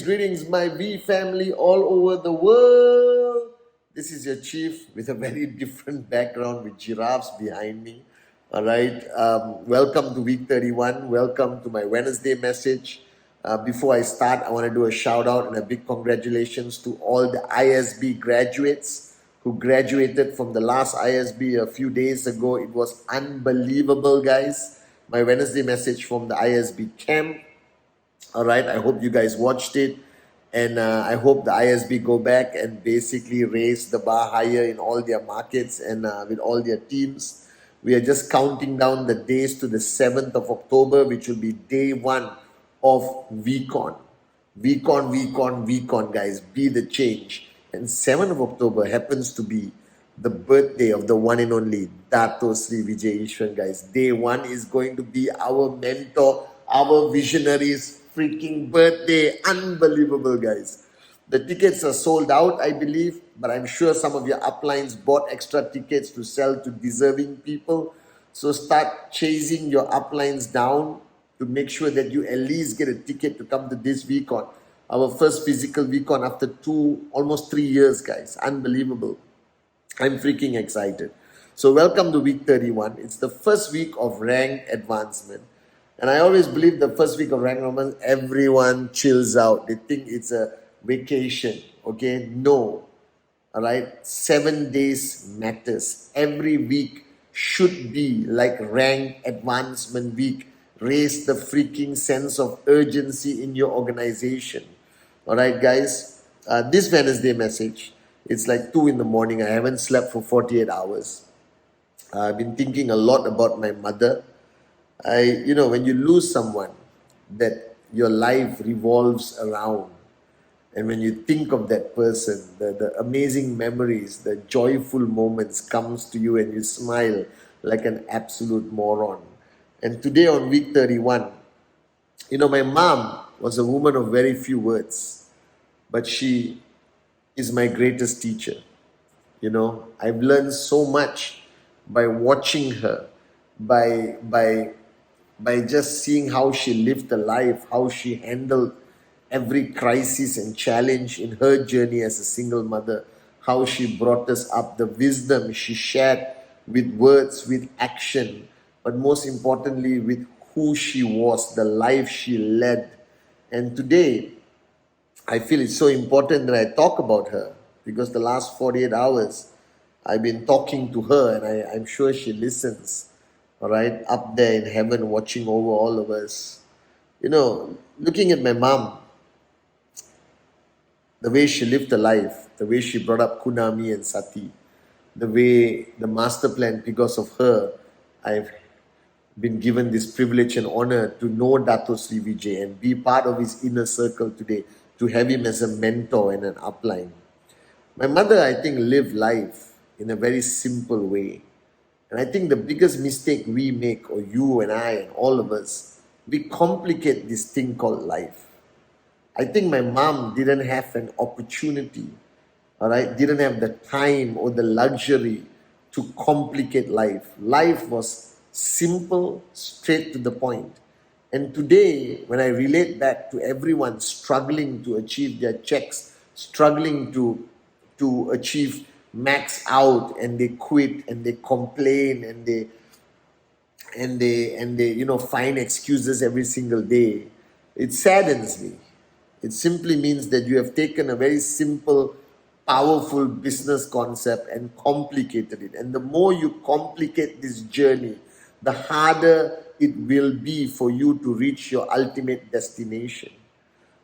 Greetings, my V family all over the world. This is your chief with a very different background with giraffes behind me. All right. Welcome to week 31. Welcome to my Wednesday message. Before I start, I want to do a shout out and a big congratulations to all the ISB graduates who graduated from the last ISB a few days ago. It was unbelievable, guys. My Wednesday message from the ISB camp. All right, I hope you guys watched it, and I hope the ISB go back and basically raise the bar higher in all their markets and with all their teams. We are just counting down the days to the 7th of October, which will be day one of VCon. VCon, guys, be the change. And 7th of October happens to be the birthday of the one and only Dato Sri Vijay Ishwan, guys. Day one is going to be our mentor, our visionaries' freaking birthday. Unbelievable, guys. The tickets are sold out, I believe, but I'm sure some of your uplines bought extra tickets to sell to deserving people. So start chasing your uplines down to make sure that you at least get a ticket to come to this VCon. Our first physical VCon after almost 3 years, guys. Unbelievable. I'm freaking excited. So welcome to week 31. It's the first week of rank advancement. And I always believe the first week of rank advancement, everyone chills out. They think it's a vacation. Okay? No. All right? 7 days matters. Every week should be like rank advancement week. Raise the freaking sense of urgency in your organization. All right, guys? This Wednesday message, it's like 2 in the morning. I haven't slept for 48 hours. I've been thinking a lot about my mother. When you lose someone that your life revolves around, and when you think of that person, the amazing memories, the joyful moments comes to you and you smile like an absolute moron. And today on week 31, my mom was a woman of very few words, but she is my greatest teacher. I've learned so much by watching her, by just seeing how she lived the life, how she handled every crisis and challenge in her journey as a single mother, how she brought us up, the wisdom she shared with words, with action, but most importantly with who she was, the life she led. And today, I feel it's so important that I talk about her, because the last 48 hours, I've been talking to her, and I'm sure she listens. All right, up there in heaven watching over all of us. Looking at my mom, the way she lived her life, the way she brought up Kunami and Sati, the master plan, because of her, I've been given this privilege and honor to know Dato Sri Vijay and be part of his inner circle today, to have him as a mentor and an upline. My mother, I think, lived life in a very simple way. And I think the biggest mistake we make, or you and I and all of us, we complicate this thing called life. I think my mom didn't have an opportunity, all right, didn't have the time or the luxury to complicate life. Life was simple, straight to the point. And today, when I relate back to everyone struggling to achieve their checks, struggling to achieve max out, and they quit and they complain and they find excuses every single day, it saddens me. It simply means that you have taken a very simple, powerful business concept and complicated it. And the more you complicate this journey, the harder it will be for you to reach your ultimate destination.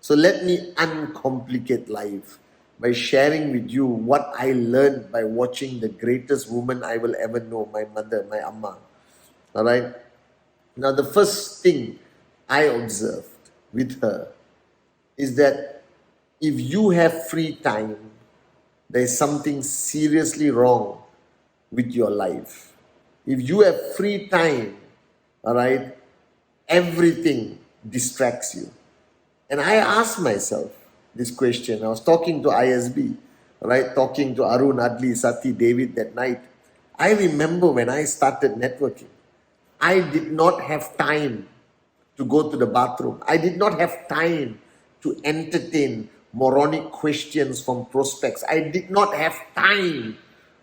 So let me uncomplicate life. by sharing with you what I learned by watching the greatest woman I will ever know, my mother, my Amma. All right. Now, the first thing I observed with her is that if you have free time, there is something seriously wrong with your life. If you have free time, all right, everything distracts you. And I asked myself this question. I was talking to ISB, right? Talking to Arun, Adli, Sati, David that night. I remember when I started networking, I did not have time to go to the bathroom. I did not have time to entertain moronic questions from prospects. I did not have time,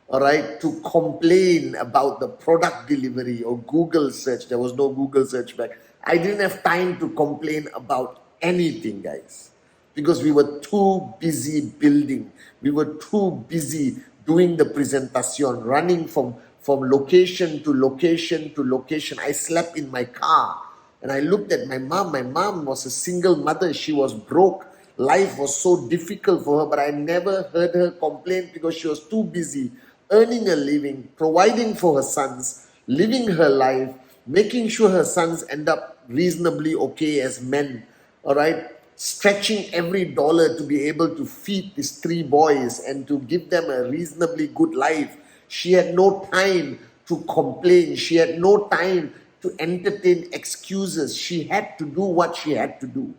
all right, to complain about the product delivery or Google search. There was no Google search back. I didn't have time to complain about anything, guys, because we were too busy building. We were too busy doing the presentation, running from location to location to location. I slept in my car. And I looked at my mom. My mom was a single mother. She was broke. Life was so difficult for her, but I never heard her complain because she was too busy earning a living, providing for her sons, living her life, making sure her sons end up reasonably okay as men. All right, stretching every dollar to be able to feed these 3 boys and to give them a reasonably good life. She had no time to complain. She had no time to entertain excuses. She had to do what she had to do.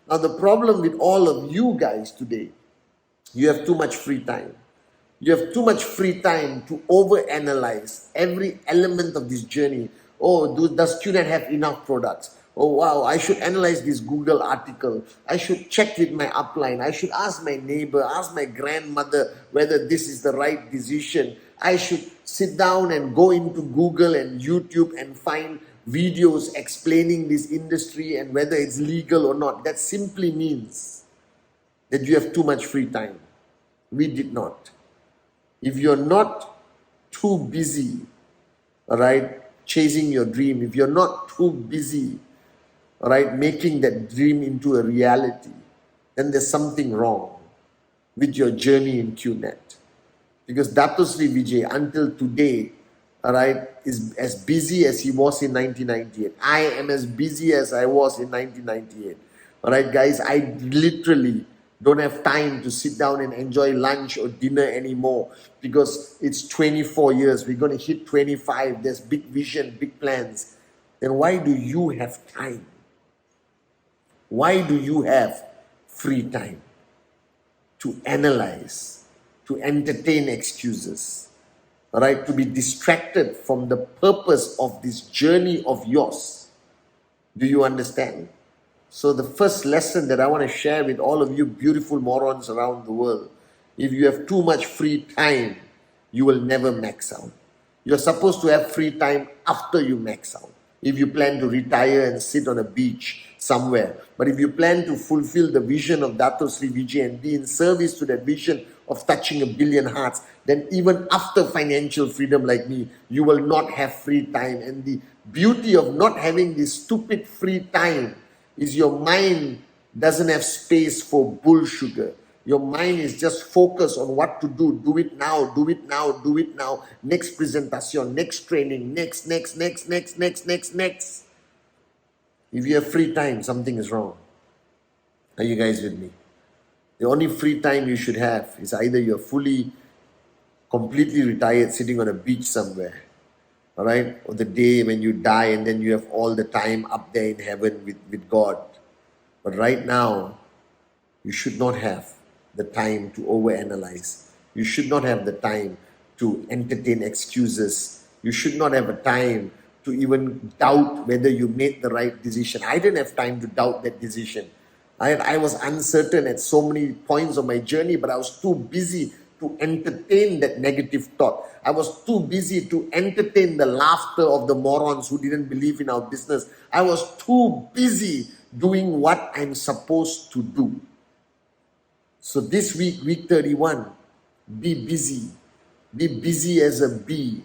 Now, the problem with all of you guys today, you have too much free time. You have too much free time to overanalyze every element of this journey. Oh, does QNet have enough products? Oh, wow, I should analyze this Google article. I should check with my upline. I should ask my neighbor, ask my grandmother whether this is the right decision. I should sit down and go into Google and YouTube and find videos explaining this industry and whether it's legal or not. That simply means that you have too much free time. We did not. If you're not too busy, all right, chasing your dream, if you're not too busy, all right, making that dream into a reality, then there's something wrong with your journey in QNet. Because Dato Sri Vijay, until today, all right, is as busy as he was in 1998. I am as busy as I was in 1998. All right, guys, I literally don't have time to sit down and enjoy lunch or dinner anymore because it's 24 years. We're going to hit 25. There's big vision, big plans. Then why do you have time? Why do you have free time to analyze, to entertain excuses, all right, to be distracted from the purpose of this journey of yours? Do you understand? So the first lesson that I want to share with all of you beautiful morons around the world, if you have too much free time, you will never max out. You're supposed to have free time after you max out. If you plan to retire and sit on a beach somewhere. But if you plan to fulfill the vision of Dato Sri Vijay and be in service to that vision of touching 1 billion hearts, then even after financial freedom like me, you will not have free time. And the beauty of not having this stupid free time is your mind doesn't have space for bull sugar. Your mind is just focused on what to do. Do it now, do it now, do it now. Next presentation, next training, next. If you have free time, something is wrong. Are you guys with me? The only free time you should have is either you're completely retired sitting on a beach somewhere, all right? Or the day when you die and then you have all the time up there in heaven with God. But right now, you should not have the time to overanalyze. You should not have the time to entertain excuses. You should not have a time to even doubt whether you made the right decision. I didn't have time to doubt that decision. I was uncertain at so many points of my journey, but I was too busy to entertain that negative thought. I was too busy to entertain the laughter of the morons who didn't believe in our business. I was too busy doing what I'm supposed to do. So this week 31, be busy. Be busy as a bee.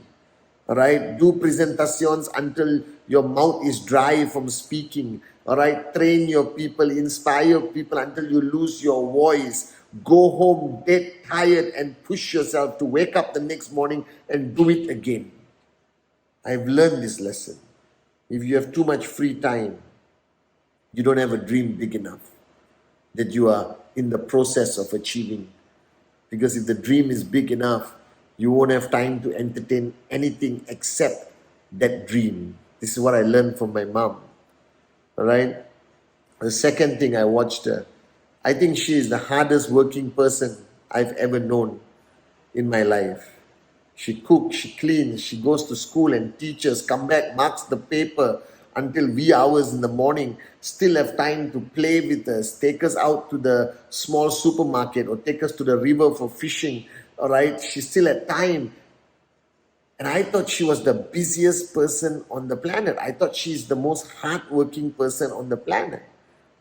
All right, do presentations until your mouth is dry from speaking. All right, train your people, inspire people until you lose your voice. Go home dead tired and push yourself to wake up the next morning and do it again. I've learned this lesson. If you have too much free time, you don't have a dream big enough that you are in the process of achieving. Because if the dream is big enough, you won't have time to entertain anything except that dream. This is what I learned from my mom. All right. The second thing I watched her, I think she is the hardest working person I've ever known in my life. She cooks, she cleans, she goes to school and teaches, come back, marks the paper until wee hours in the morning, still have time to play with us, take us out to the small supermarket or take us to the river for fishing. All right, she still had time. And I thought she was the busiest person on the planet. I thought she's the most hardworking person on the planet.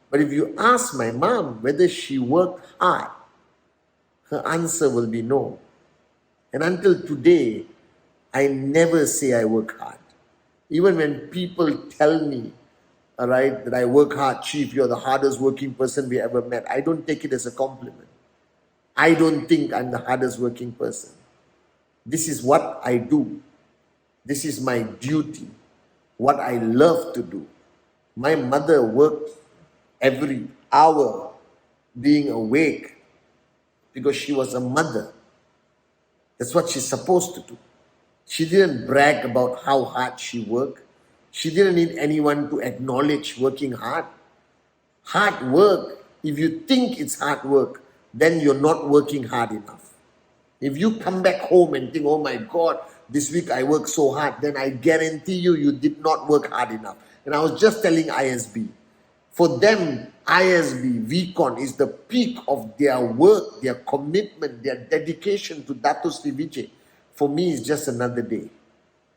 But if you ask my mom whether she worked hard, her answer will be no. And until today, I never say I work hard. Even when people tell me, all right, that I work hard, Chief, you're the hardest working person we ever met, I don't take it as a compliment. I don't think I'm the hardest working person. This is what I do. This is my duty, what I love to do. My mother worked every hour being awake because she was a mother. That's what she's supposed to do. She didn't brag about how hard she worked. She didn't need anyone to acknowledge working hard. Hard work, if you think it's hard work, then you're not working hard enough. If you come back home and think, oh my God, this week I worked so hard, then I guarantee you, you did not work hard enough. And I was just telling ISB, for them, ISB, VCon is the peak of their work, their commitment, their dedication to Dato Sri Vijay. For me, it's just another day.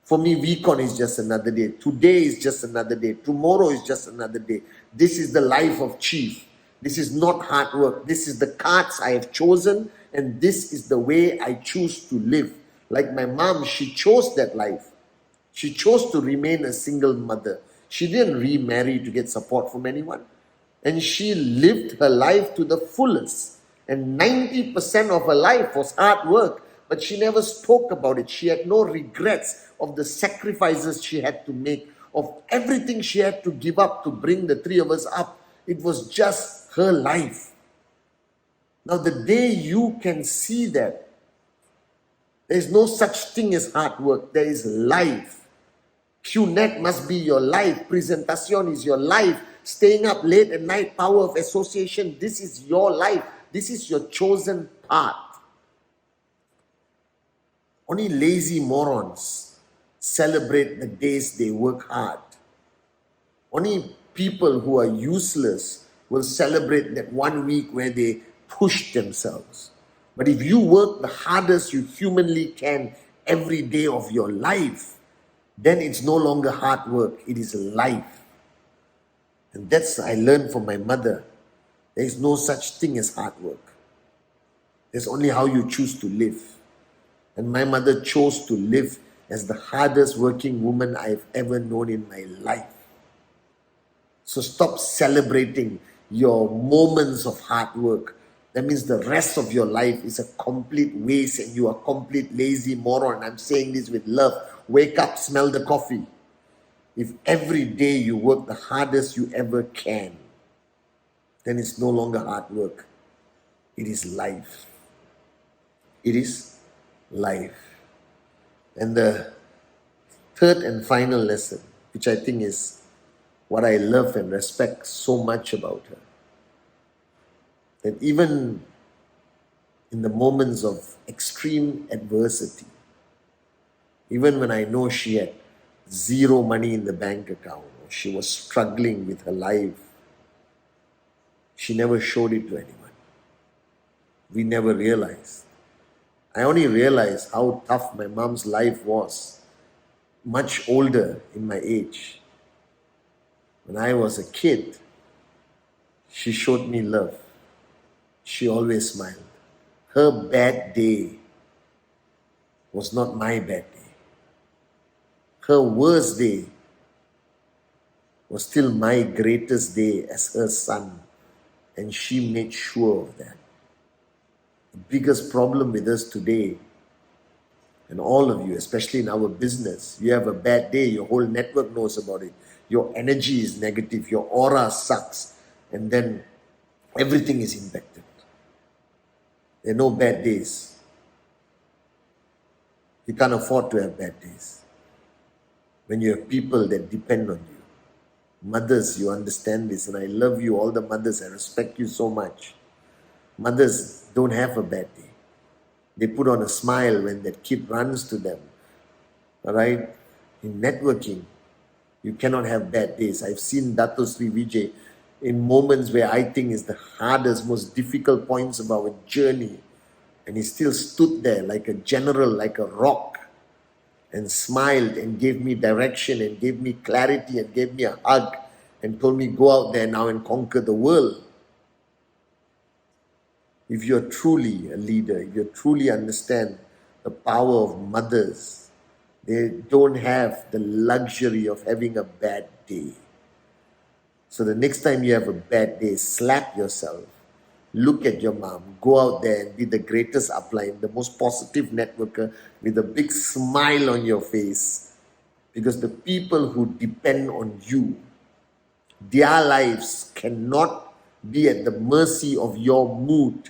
For me, VCon is just another day. Today is just another day. Tomorrow is just another day. This is the life of Chief. This is not hard work. This is the cards I have chosen, and this is the way I choose to live. Like my mom, she chose that life. She chose to remain a single mother. She didn't remarry to get support from anyone. And she lived her life to the fullest. And 90% of her life was hard work. But she never spoke about it. She had no regrets of the sacrifices she had to make, of everything she had to give up to bring the three of us up. It was just her life. Now, the day you can see that, there is no such thing as hard work. There is life. Qnet must be your life. Presentation is your life. Staying up late at night, power of association, this is your life. This is your chosen path. Only lazy morons celebrate the days they work hard. Only people who are useless will celebrate that 1 week where they push themselves. But if you work the hardest you humanly can every day of your life, then it's no longer hard work, it is life. And that's I learned from my mother. There is no such thing as hard work. There's only how you choose to live. And my mother chose to live as the hardest working woman I've ever known in my life. So stop celebrating your moments of hard work. That means the rest of your life is a complete waste and you are a complete lazy moron. I'm saying this with love. Wake up, smell the coffee. If every day you work the hardest you ever can, then it's no longer hard work. It is life. It is life. And the third and final lesson, which I think is what I love and respect so much about her, that even in the moments of extreme adversity, even when I know she had zero money in the bank account, or she was struggling with her life, she never showed it to anyone. We never realized. I only realized how tough my mom's life was, much older in my age. When I was a kid, she showed me love. She always smiled. Her bad day was not my bad day. Her worst day was still my greatest day as her son, and she made sure of that. The biggest problem with us today, and all of you, especially in our business, you have a bad day, your whole network knows about it. Your energy is negative, your aura sucks, and then everything is impacted. There are no bad days. You can't afford to have bad days. When you have people that depend on you. Mothers, you understand this, and I love you, all the mothers, I respect you so much. Mothers don't have a bad day. They put on a smile when that kid runs to them. All right? In networking, you cannot have bad days. I've seen Dato Sri Vijay in moments where I think is the hardest, most difficult points of our journey. And he still stood there like a general, like a rock, and smiled and gave me direction and gave me clarity and gave me a hug and told me, go out there now and conquer the world. If you're truly a leader, if you truly understand the power of mothers, they don't have the luxury of having a bad day. So the next time you have a bad day, slap yourself. Look at your mom. Go out there and be the greatest upline, the most positive networker with a big smile on your face. Because the people who depend on you, their lives cannot be at the mercy of your mood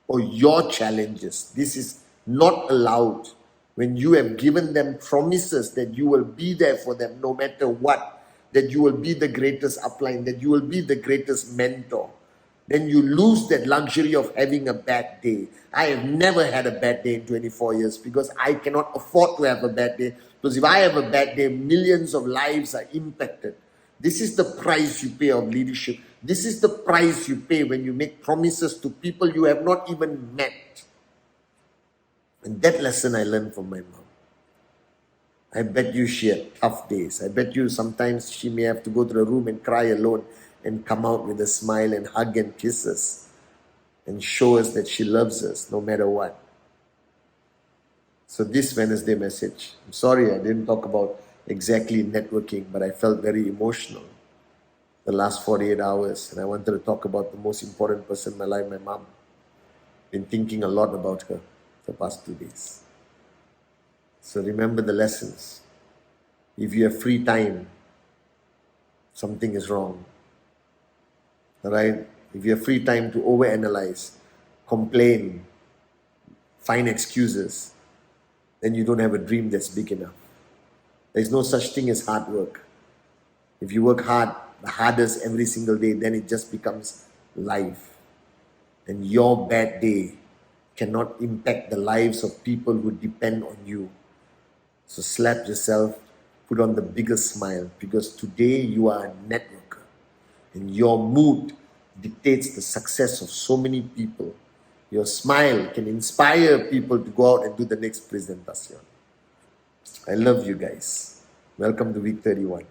or your challenges. This is not allowed. When you have given them promises that you will be there for them no matter what, that you will be the greatest upline, that you will be the greatest mentor, then you lose that luxury of having a bad day. I have never had a bad day in 24 years because I cannot afford to have a bad day. Because if I have a bad day, millions of lives are impacted. This is the price you pay of leadership. This is the price you pay when you make promises to people you have not even met. And that lesson I learned from my mom. I bet you she had tough days. I bet you sometimes she may have to go to the room and cry alone and come out with a smile and hug and kiss us and show us that she loves us no matter what. So this Wednesday message, I'm sorry I didn't talk about exactly networking, but I felt very emotional the last 48 hours, and I wanted to talk about the most important person in my life, my mom. Been thinking a lot about her the past 2 days. So remember the lessons. If you have free time, something is wrong. Alright? If you have free time to overanalyze, complain, find excuses, then you don't have a dream that's big enough. There's no such thing as hard work. If you work hard, the hardest every single day, then it just becomes life. And your bad day cannot impact the lives of people who depend on you. So slap yourself, put on the biggest smile, because today you are a networker and your mood dictates the success of so many people. Your smile can inspire people to go out and do the next presentation. I love you guys. Welcome to week 31.